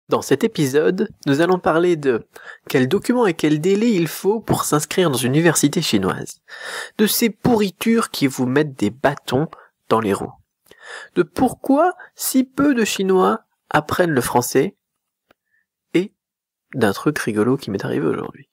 Dans cet épisode, nous allons parler de quels documents et quel délai il faut pour s'inscrire dans une université chinoise, de ces pourritures qui vous mettent des bâtons dans les roues, de pourquoi si peu de Chinois apprennent le français, et d'un truc rigolo qui m'est arrivé aujourd'hui.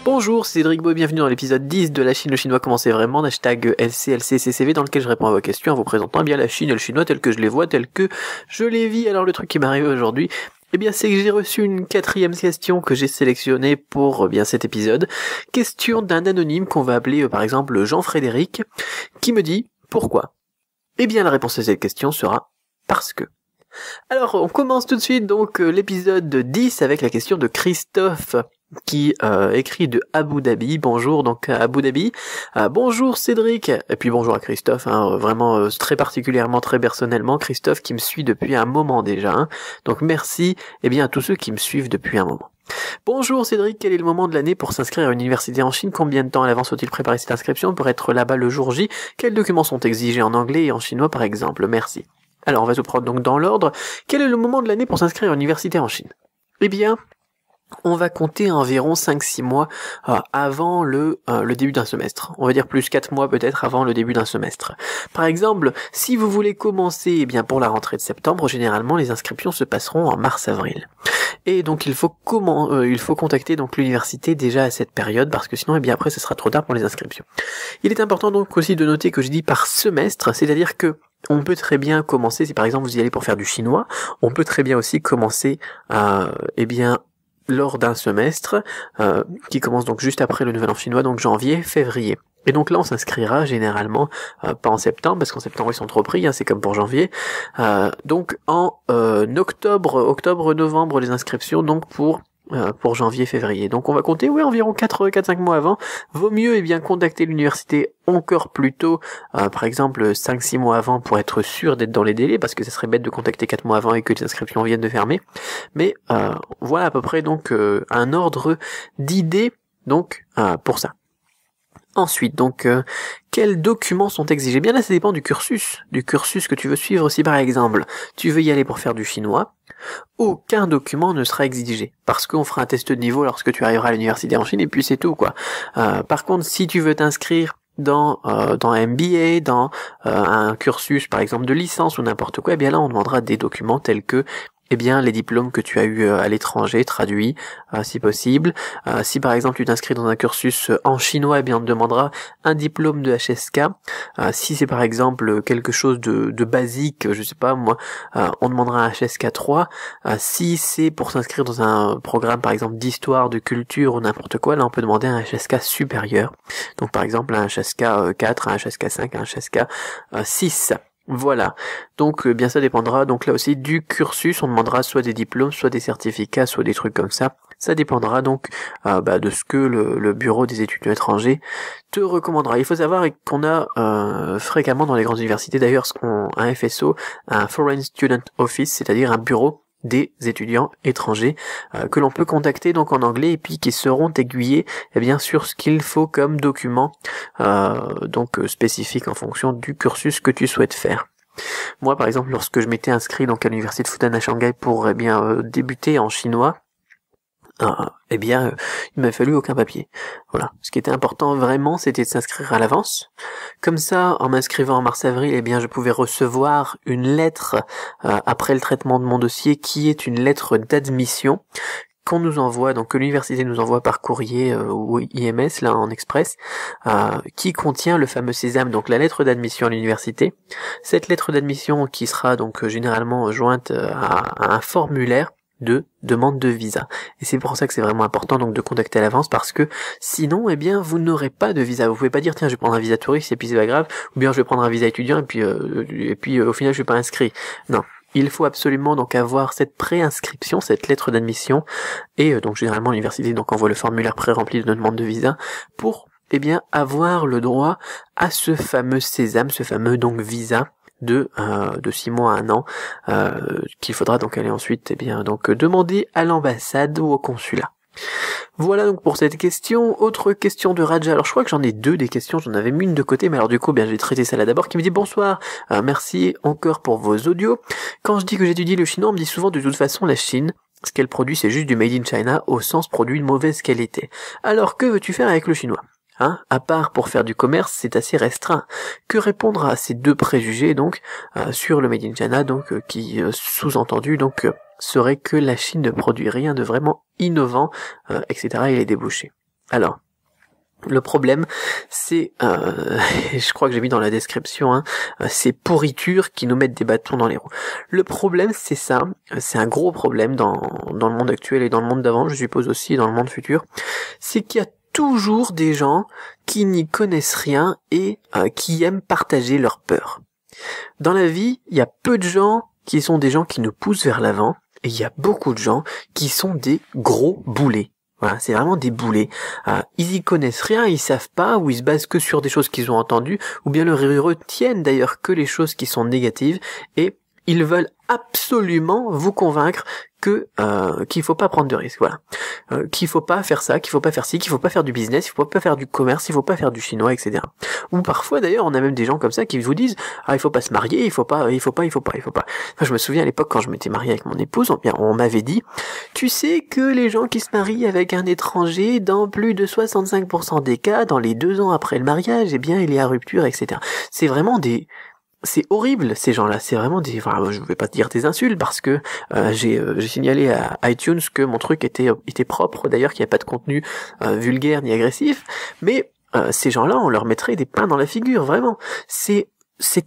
Bonjour, c'est Cédric Beau et bienvenue dans l'épisode 10 de La Chine, le chinois comment c'est vraiment, hashtag LCLCCCV, dans lequel je réponds à vos questions en vous présentant bien la Chine et le chinois tel que je les vois, tel que je les vis. Alors le truc qui m'est arrivé aujourd'hui, c'est que j'ai reçu une 4e question que j'ai sélectionnée pour cet épisode. Question d'un anonyme qu'on va appeler par exemple Jean-Frédéric, qui me dit pourquoi. La réponse à cette question sera parce que. Alors on commence tout de suite donc l'épisode 10 avec la question de Christophe, qui écrit de Abu Dhabi. Bonjour donc à Abu Dhabi. Bonjour Cédric, et puis bonjour à Christophe, vraiment très particulièrement, très personnellement, Christophe qui me suit depuis un moment déjà. Donc merci à tous ceux qui me suivent depuis un moment. Bonjour Cédric, quel est le moment de l'année pour s'inscrire à une université en Chine? Combien de temps à l'avance faut-il préparer cette inscription pour être là-bas le jour J? Quels documents sont exigés en anglais et en chinois par exemple? Merci. Alors on va se prendre donc dans l'ordre. Quel est le moment de l'année pour s'inscrire à une université en Chine? On va compter environ 5-6 mois avant le début d'un semestre. On va dire plus 4 mois peut-être avant le début d'un semestre. Par exemple, si vous voulez commencer pour la rentrée de septembre, généralement les inscriptions se passeront en mars-avril. Et donc il faut contacter donc l'université déjà à cette période, parce que sinon après ce sera trop tard pour les inscriptions. Il est important donc aussi de noter que je dis par semestre, c'est-à-dire que on peut très bien commencer, si par exemple vous y allez pour faire du chinois, on peut très bien aussi commencer lors d'un semestre qui commence donc juste après le nouvel an chinois, donc janvier, février. Et donc là on s'inscrira généralement pas en septembre, parce qu'en septembre ils sont trop pris, c'est comme pour janvier. Donc en octobre, novembre les inscriptions donc pour janvier, février. Donc on va compter environ 4-5 mois avant. Vaut mieux contacter l'université encore plus tôt, par exemple 5-6 mois avant, pour être sûr d'être dans les délais, parce que ça serait bête de contacter 4 mois avant et que les inscriptions viennent de fermer. Mais voilà à peu près donc un ordre d'idées donc pour ça. Ensuite, donc, quels documents sont exigés? Là, ça dépend du cursus que tu veux suivre. Si par exemple, tu veux y aller pour faire du chinois, aucun document ne sera exigé, parce qu'on fera un test de niveau lorsque tu arriveras à l'université en Chine, et puis c'est tout, quoi. Par contre, si tu veux t'inscrire dans un MBA, dans un cursus, par exemple, de licence ou n'importe quoi, là, on demandera des documents tels que les diplômes que tu as eu à l'étranger, traduits, si possible. Si par exemple tu t'inscris dans un cursus en chinois, on te demandera un diplôme de HSK. Si c'est par exemple quelque chose de basique, je sais pas moi, on demandera un HSK 3. Si c'est pour s'inscrire dans un programme par exemple d'histoire, de culture ou n'importe quoi, là on peut demander un HSK supérieur. Donc par exemple un HSK 4, un HSK 5, un HSK 6. Voilà, donc ça dépendra donc là aussi du cursus. On demandera soit des diplômes, soit des certificats, soit des trucs comme ça. Ça dépendra donc de ce que le bureau des étudiants étrangers te recommandera. Il faut savoir qu'on a fréquemment dans les grandes universités d'ailleurs un FSO, un Foreign Student Office, c'est-à-dire un bureau des étudiants étrangers que l'on peut contacter donc en anglais, et puis qui seront aiguillés sur ce qu'il faut comme document spécifique en fonction du cursus que tu souhaites faire. Moi par exemple, lorsque je m'étais inscrit donc à l'université de Fudan à Shanghai pour débuter en chinois, il m'a fallu aucun papier. Voilà. Ce qui était important vraiment, c'était de s'inscrire à l'avance. Comme ça, en m'inscrivant en mars-avril, je pouvais recevoir une lettre après le traitement de mon dossier, qui est une lettre d'admission qu'on nous envoie, donc que l'université nous envoie par courrier ou IMS, là en express, qui contient le fameux sésame, donc la lettre d'admission à l'université. Cette lettre d'admission qui sera donc généralement jointe à un formulaire de demande de visa. Et c'est pour ça que c'est vraiment important donc de contacter à l'avance, parce que sinon vous n'aurez pas de visa. Vous pouvez pas dire tiens je vais prendre un visa touriste et puis c'est pas grave, ou bien je vais prendre un visa étudiant et puis au final je suis pas inscrit. Non. Il faut absolument donc avoir cette préinscription, cette lettre d'admission, et donc généralement l'université donc envoie le formulaire pré-rempli de demande de visa pour avoir le droit à ce fameux sésame, ce fameux donc visa de 6 mois à 1 an, qu'il faudra donc aller ensuite demander à l'ambassade ou au consulat. Voilà donc pour cette question. Autre question de Raja. Alors je crois que j'en ai deux des questions, j'en avais mis une de côté, mais alors du coup bien j'ai traité celle-là d'abord, qui me dit bonsoir, merci encore pour vos audios. Quand je dis que j'étudie le chinois, on me dit souvent de toute façon la Chine, ce qu'elle produit c'est juste du made in China, au sens produit de mauvaise qualité. Alors que veux-tu faire avec le chinois ? À part pour faire du commerce, c'est assez restreint. Que répondre à ces deux préjugés donc sur le made in China, donc qui sous-entendu donc serait que la Chine ne produit rien de vraiment innovant, etc. et les débouchés. Alors, le problème, c'est, je crois que j'ai mis dans la description, ces pourritures qui nous mettent des bâtons dans les roues. Le problème, c'est ça, c'est un gros problème dans le monde actuel et dans le monde d'avant, je suppose aussi dans le monde futur, c'est qu'il y a toujours des gens qui n'y connaissent rien et qui aiment partager leur peur. Dans la vie, il y a peu de gens qui sont des gens qui nous poussent vers l'avant, et il y a beaucoup de gens qui sont des gros boulets. Voilà, c'est vraiment des boulets. Ils y connaissent rien, ils savent pas, ou ils se basent que sur des choses qu'ils ont entendues, ou bien ils retiennent d'ailleurs que les choses qui sont négatives, et ils veulent absolument vous convaincre que qu'il faut pas prendre de risques, voilà. Qu'il faut pas faire ça, qu'il faut pas faire ci, qu'il faut pas faire du business, il faut pas faire du commerce, il faut pas faire du chinois, etc. Ou parfois d'ailleurs, on a même des gens comme ça qui vous disent il faut pas se marier, il faut pas. Enfin, je me souviens à l'époque quand je m'étais marié avec mon épouse, on m'avait dit tu sais que les gens qui se marient avec un étranger, dans plus de 65% des cas, dans les 2 ans après le mariage, eh bien il y a rupture, etc. C'est vraiment c'est horrible ces gens-là, c'est vraiment je vais pas te dire des insultes parce que j'ai signalé à iTunes que mon truc était propre, d'ailleurs qu'il n'y a pas de contenu vulgaire ni agressif, mais ces gens-là on leur mettrait des pains dans la figure, vraiment. C'est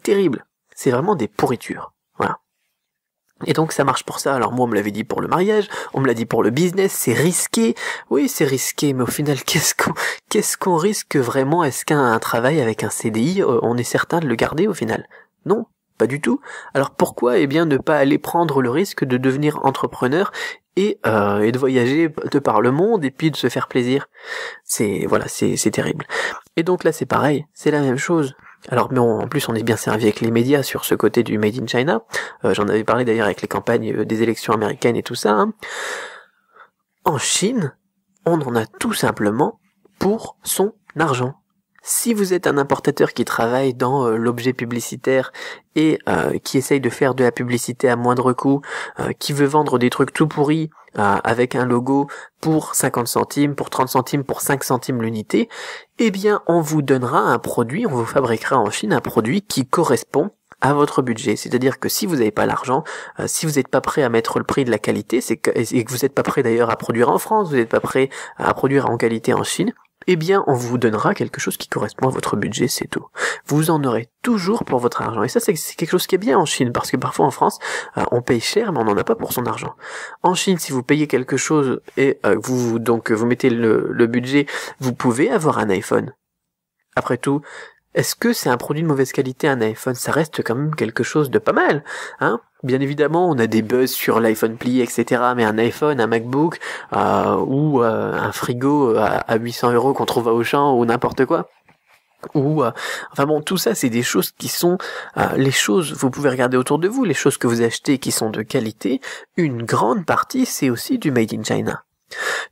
terrible, c'est vraiment des pourritures, voilà. Et donc ça marche pour ça. Alors moi on me l'avait dit pour le mariage, on me l'a dit pour le business, c'est risqué. Oui, c'est risqué, mais au final qu'est-ce qu'on risque vraiment ? Est-ce qu'un travail avec un CDI, on est certain de le garder au final ? Non, pas du tout. Alors pourquoi ne pas aller prendre le risque de devenir entrepreneur et de voyager de par le monde et puis de se faire plaisir ? C'est terrible. Et donc là c'est pareil, c'est la même chose. Alors mais en plus on est bien servi avec les médias sur ce côté du Made in China. J'en avais parlé d'ailleurs avec les campagnes des élections américaines et tout ça. En Chine, on en a tout simplement pour son argent. Si vous êtes un importateur qui travaille dans l'objet publicitaire et qui essaye de faire de la publicité à moindre coût, qui veut vendre des trucs tout pourris avec un logo pour 50 centimes, pour 30 centimes, pour 5 centimes l'unité, eh bien on vous donnera un produit, on vous fabriquera en Chine un produit qui correspond à votre budget. C'est-à-dire que si vous n'avez pas l'argent, si vous n'êtes pas prêt à mettre le prix de la qualité, et que vous n'êtes pas prêt d'ailleurs à produire en France, vous n'êtes pas prêt à produire en qualité en Chine, eh bien on vous donnera quelque chose qui correspond à votre budget, c'est tout. Vous en aurez toujours pour votre argent. Et ça c'est quelque chose qui est bien en Chine, parce que parfois en France, on paye cher mais on n'en a pas pour son argent. En Chine, si vous payez quelque chose et vous mettez le budget, vous pouvez avoir un iPhone. Après tout, est-ce que c'est un produit de mauvaise qualité, un iPhone ? Ça reste quand même quelque chose de pas mal, hein ? Bien évidemment, on a des buzz sur l'iPhone plié, etc. Mais un iPhone, un MacBook, ou un frigo à 800 € qu'on trouve à Auchan, ou n'importe quoi. Ou tout ça c'est des choses qui sont les choses, vous pouvez regarder autour de vous, les choses que vous achetez qui sont de qualité, une grande partie c'est aussi du Made in China.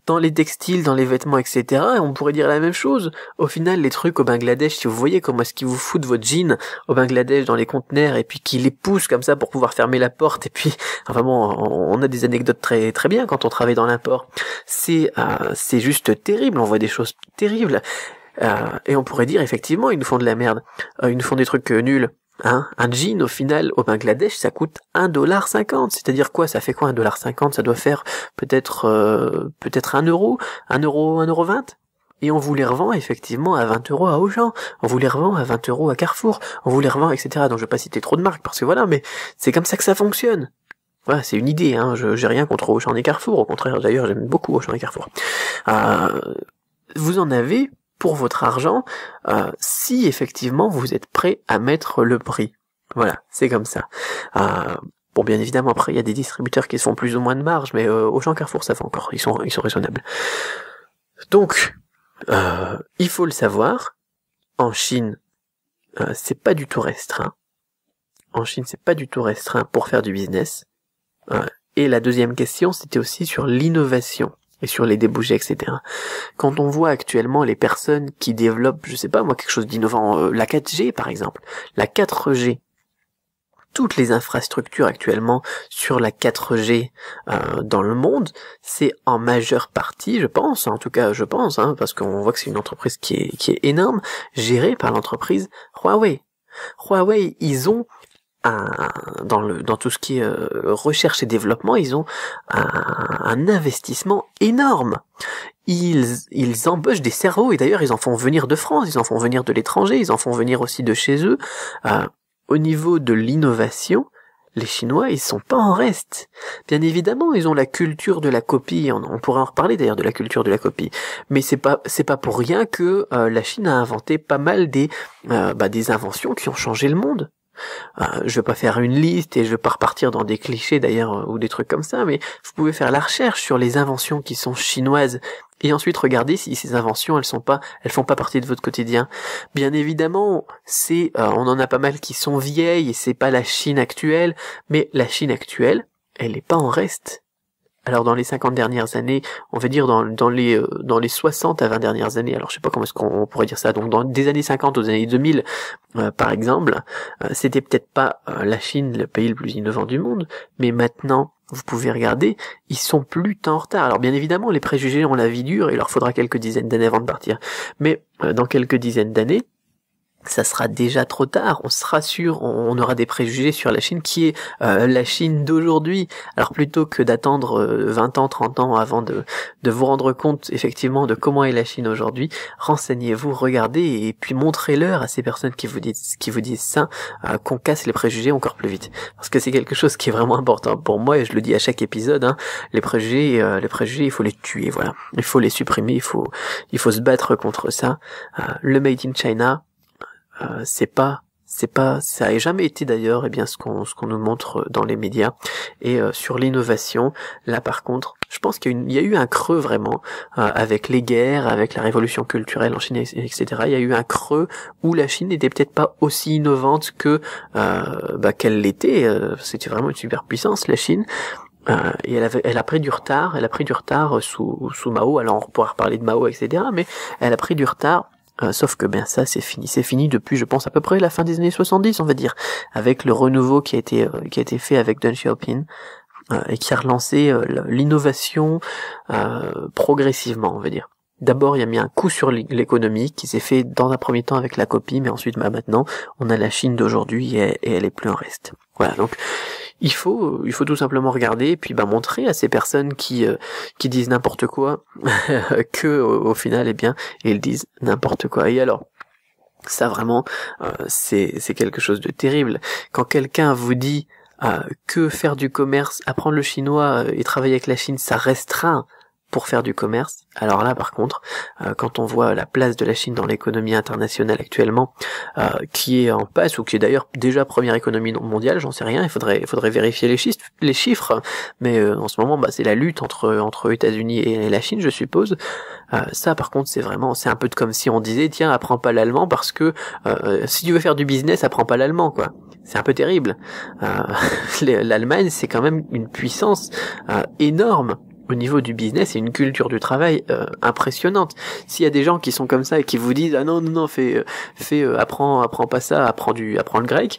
Dans les textiles, dans les vêtements, etc., on pourrait dire la même chose. Au final, les trucs au Bangladesh, si vous voyez comment est-ce qu'ils vous foutent votre jean au Bangladesh dans les conteneurs et puis qu'ils les poussent comme ça pour pouvoir fermer la porte, et puis, on a des anecdotes très très bien quand on travaille dans l'import. C'est juste terrible, on voit des choses terribles. Et on pourrait dire effectivement, ils nous font de la merde, ils nous font des trucs nuls. Un jean, au final, au Bangladesh, ça coûte 1,50$. C'est-à-dire quoi? Ça fait quoi 1,50$? Ça doit faire peut-être 1 euro, 1,20€. Et on vous les revend effectivement à 20€ à Auchan, on vous les revend à 20€ à Carrefour, on vous les revend, etc. Donc je vais pas citer trop de marques, parce que voilà, mais c'est comme ça que ça fonctionne. Voilà, c'est une idée, hein. J'ai rien contre Auchan et Carrefour, au contraire, d'ailleurs, j'aime beaucoup Auchan et Carrefour. Vous en avez pour votre argent, si effectivement vous êtes prêt à mettre le prix. Voilà, c'est comme ça. Bon, bien évidemment, après il y a des distributeurs qui se font plus ou moins de marge, mais Auchan, Carrefour, ça fait encore, ils sont raisonnables. Donc, il faut le savoir, en Chine, c'est pas du tout restreint. En Chine, c'est pas du tout restreint pour faire du business. Et la deuxième question, c'était aussi sur l'innovation. et sur les débouchés, etc. Quand on voit actuellement les personnes qui développent, je sais pas moi, quelque chose d'innovant, la 4G par exemple, la 4G, toutes les infrastructures actuellement sur la 4G dans le monde, c'est en majeure partie, je pense, en tout cas je pense, parce qu'on voit que c'est une entreprise qui est énorme, gérée par l'entreprise Huawei. Huawei, ils ont dans tout ce qui est recherche et développement, ils ont un investissement énorme. Ils embauchent des cerveaux, et d'ailleurs ils en font venir de France, ils en font venir de l'étranger, ils en font venir aussi de chez eux. Au niveau de l'innovation, les Chinois, ils sont pas en reste. Bien évidemment, ils ont la culture de la copie, on pourrait en reparler d'ailleurs de la culture de la copie, mais c'est pas pour rien que la Chine a inventé pas mal des inventions qui ont changé le monde. Je vais pas faire une liste et je vais pas repartir dans des clichés d'ailleurs ou des trucs comme ça, mais vous pouvez faire la recherche sur les inventions qui sont chinoises et ensuite regarder si ces inventions elles font pas partie de votre quotidien. Bien évidemment, on en a pas mal qui sont vieilles et c'est pas la Chine actuelle, mais la Chine actuelle, elle est pas en reste. Alors dans les 50 dernières années, on va dire dans les 60 à 20 dernières années, alors je sais pas comment est-ce qu'on pourrait dire ça, donc dans des années 50 aux années 2000 par exemple, c'était peut-être pas la Chine le pays le plus innovant du monde, mais maintenant, vous pouvez regarder, ils sont plus tant en retard. Alors bien évidemment, les préjugés ont la vie dure, et il leur faudra quelques dizaines d'années avant de partir, mais dans quelques dizaines d'années, ça sera déjà trop tard, on aura des préjugés sur la Chine qui est la Chine d'aujourd'hui. Alors plutôt que d'attendre 20 ans, 30 ans avant de vous rendre compte effectivement de comment est la Chine aujourd'hui, renseignez-vous, regardez et puis montrez-leur à ces personnes qui vous disent ça qu'on casse les préjugés encore plus vite. Parce que c'est quelque chose qui est vraiment important pour moi et je le dis à chaque épisode, les préjugés il faut les tuer, voilà. Il faut les supprimer, il faut se battre contre ça. Le Made in China, ça a jamais été d'ailleurs, ce qu'on nous montre dans les médias. Et sur l'innovation, là par contre, je pense qu'il y a eu un creux vraiment avec les guerres, avec la révolution culturelle en Chine, etc. Il y a eu un creux où la Chine n'était peut-être pas aussi innovante que qu'elle l'était. C'était vraiment une superpuissance, la Chine. Et elle a pris du retard. Sous Mao. Alors on pourra reparler de Mao, etc. Mais elle a pris du retard. Sauf que ça c'est fini depuis je pense à peu près la fin des années 70 on va dire, avec le renouveau qui a été fait avec Deng Xiaoping et qui a relancé l'innovation progressivement on va dire. D'abord il a mis un coup sur l'économie qui s'est fait dans un premier temps avec la copie, mais ensuite maintenant on a la Chine d'aujourd'hui et elle est plus en reste. Voilà, donc il faut tout simplement regarder et puis montrer à ces personnes qui disent n'importe quoi que au final ils disent n'importe quoi. Et alors ça vraiment c'est quelque chose de terrible quand quelqu'un vous dit que faire du commerce, apprendre le chinois et travailler avec la Chine ça restreint pour faire du commerce. Alors là par contre, quand on voit la place de la Chine dans l'économie internationale actuellement, qui est en passe, ou qui est d'ailleurs déjà première économie mondiale, j'en sais rien, il faudrait vérifier les chiffres, mais en ce moment c'est la lutte entre États-Unis et la Chine je suppose. Ça par contre c'est un peu comme si on disait tiens apprends pas l'allemand parce que si tu veux faire du business apprends pas l'allemand quoi. C'est un peu terrible. L'Allemagne c'est quand même une puissance énorme au niveau du business et une culture du travail impressionnante. S'il y a des gens qui sont comme ça et qui vous disent ah non apprends pas ça, apprends le grec,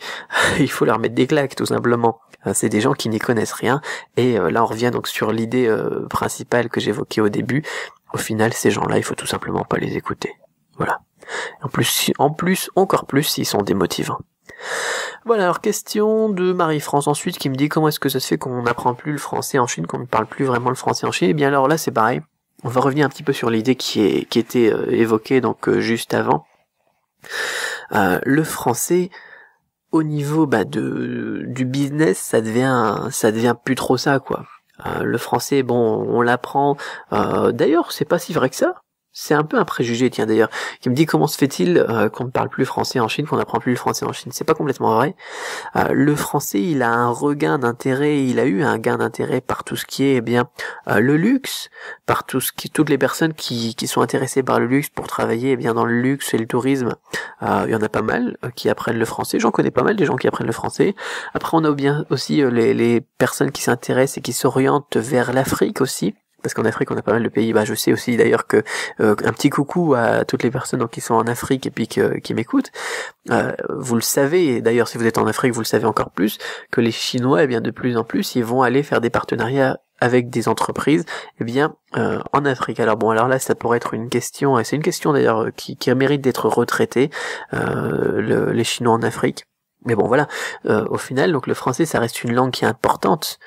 il faut leur mettre des claques tout simplement. C'est des gens qui n'y connaissent rien et là on revient donc sur l'idée principale que j'évoquais au début. Au final ces gens-là il faut tout simplement pas les écouter. Voilà. En plus encore plus s'ils sont démotivants. Voilà, alors question de Marie-France ensuite qui me dit comment est-ce que ça se fait qu'on n'apprend plus le français en Chine, qu'on ne parle plus vraiment le français en Chine. Et bien alors là c'est pareil, on va revenir un petit peu sur l'idée qui était évoquée donc juste avant. Le français au niveau du business ça devient plus trop ça quoi. Le français on l'apprend, d'ailleurs c'est pas si vrai que ça. C'est un peu un préjugé, tiens d'ailleurs, qui me dit comment se fait-il qu'on ne parle plus français en Chine, qu'on n'apprend plus le français en Chine. C'est pas complètement vrai. Le français, il a un regain d'intérêt, il a eu un gain d'intérêt par tout ce qui est le luxe, par toutes les personnes qui sont intéressées par le luxe pour travailler dans le luxe et le tourisme. Il y en a pas mal qui apprennent le français. J'en connais pas mal des gens qui apprennent le français. Après, on a bien aussi les personnes qui s'intéressent et qui s'orientent vers l'Afrique aussi. parce qu'en Afrique on a pas mal de pays. Je sais aussi d'ailleurs que un petit coucou à toutes les personnes qui sont en Afrique et puis qui m'écoutent. Vous le savez, et d'ailleurs si vous êtes en Afrique vous le savez encore plus, que les Chinois, de plus en plus, ils vont aller faire des partenariats avec des entreprises, en Afrique. Alors là, ça pourrait être une question, et c'est une question d'ailleurs qui mérite d'être retraitée, les Chinois en Afrique. Mais bon, voilà, au final, donc le français, ça reste une langue qui est importante,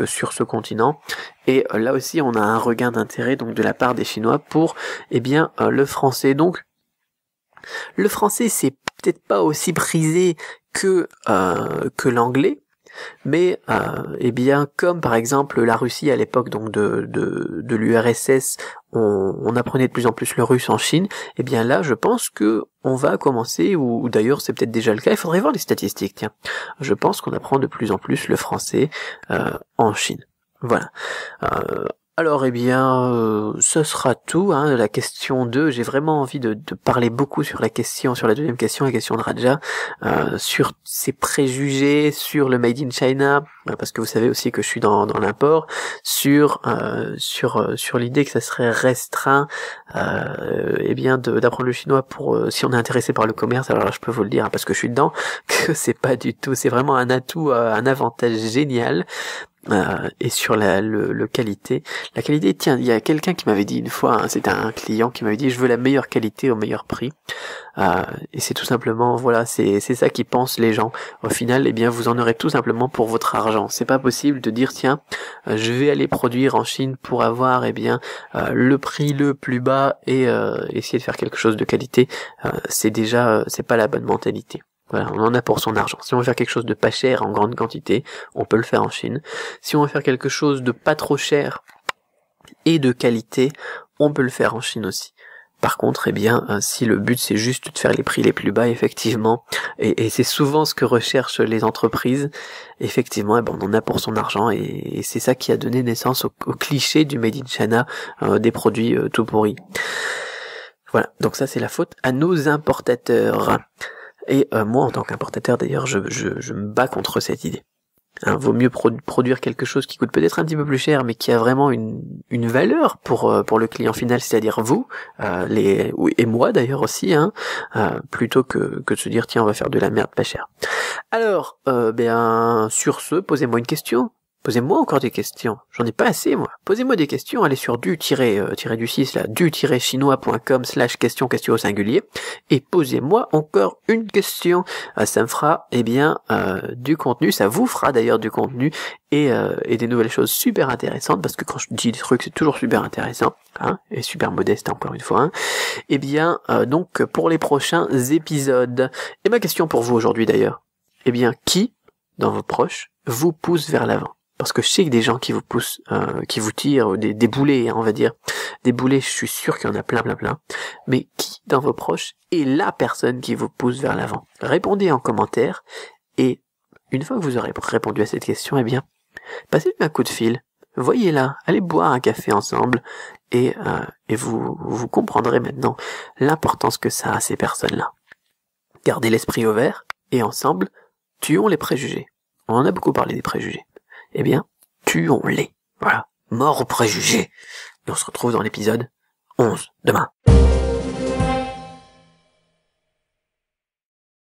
sur ce continent. Et là aussi, on a un regain d'intérêt, donc de la part des Chinois pour, le français. Donc, le français, c'est peut-être pas aussi prisé que l'anglais. Mais comme par exemple la Russie à l'époque donc de l'URSS, on apprenait de plus en plus le russe en Chine, là je pense que on va commencer, ou d'ailleurs c'est peut-être déjà le cas, il faudrait voir les statistiques, tiens. Je pense qu'on apprend de plus en plus le français en Chine. Voilà. Alors ce sera tout, la question 2, j'ai vraiment envie de parler beaucoup sur la deuxième question, la question de Raja, sur ses préjugés, sur le Made in China, parce que vous savez aussi que je suis dans l'import, sur l'idée que ça serait restreint, d'apprendre le chinois pour, si on est intéressé par le commerce. Alors là, je peux vous le dire, parce que je suis dedans, que c'est pas du tout, c'est vraiment un atout, un avantage génial. Et sur la qualité, tiens, il y a quelqu'un qui m'avait dit une fois, c'était un client qui m'avait dit je veux la meilleure qualité au meilleur prix, et c'est tout simplement, voilà, c'est ça qui pensent les gens. Au final, vous en aurez tout simplement pour votre argent. C'est pas possible de dire tiens, je vais aller produire en Chine pour avoir le prix le plus bas et essayer de faire quelque chose de qualité. C'est pas la bonne mentalité. Voilà, on en a pour son argent. Si on veut faire quelque chose de pas cher en grande quantité, on peut le faire en Chine. Si on veut faire quelque chose de pas trop cher et de qualité, on peut le faire en Chine aussi. Par contre, si le but c'est juste de faire les prix les plus bas, effectivement, et c'est souvent ce que recherchent les entreprises, effectivement, on en a pour son argent, et c'est ça qui a donné naissance au cliché du Made in China, des produits tout pourris. Voilà, donc ça c'est la faute à nos importateurs. Et moi, en tant qu'importateur, d'ailleurs, je me bats contre cette idée. Vaut mieux produire quelque chose qui coûte peut-être un petit peu plus cher, mais qui a vraiment une valeur pour le client final, c'est-à-dire vous, et moi d'ailleurs aussi, plutôt que de se dire tiens, on va faire de la merde pas chère. Alors, sur ce, posez-moi une question. Posez-moi encore des questions. J'en ai pas assez, moi. Posez-moi des questions. Allez sur du-chinois.com/question au singulier. Et posez-moi encore une question. Ça me fera, du contenu. Ça vous fera d'ailleurs du contenu et des nouvelles choses super intéressantes. Parce que quand je dis des trucs, c'est toujours super intéressant. Et super modeste, encore une fois. Donc, pour les prochains épisodes. Et ma question pour vous aujourd'hui, d'ailleurs. Qui, dans vos proches, vous pousse vers l'avant? Parce que je sais que des gens qui vous poussent, qui vous tirent, des boulets, on va dire. Des boulets, je suis sûr qu'il y en a plein. Mais qui, dans vos proches, est la personne qui vous pousse vers l'avant? Répondez en commentaire, et une fois que vous aurez répondu à cette question, passez-lui un coup de fil. Voyez-la, allez boire un café ensemble, et vous comprendrez maintenant l'importance que ça a, ces personnes-là. Gardez l'esprit ouvert, et ensemble, tuons les préjugés. On en a beaucoup parlé des préjugés. Tuons-les. Voilà. Mort aux préjugés. Et on se retrouve dans l'épisode 11 demain.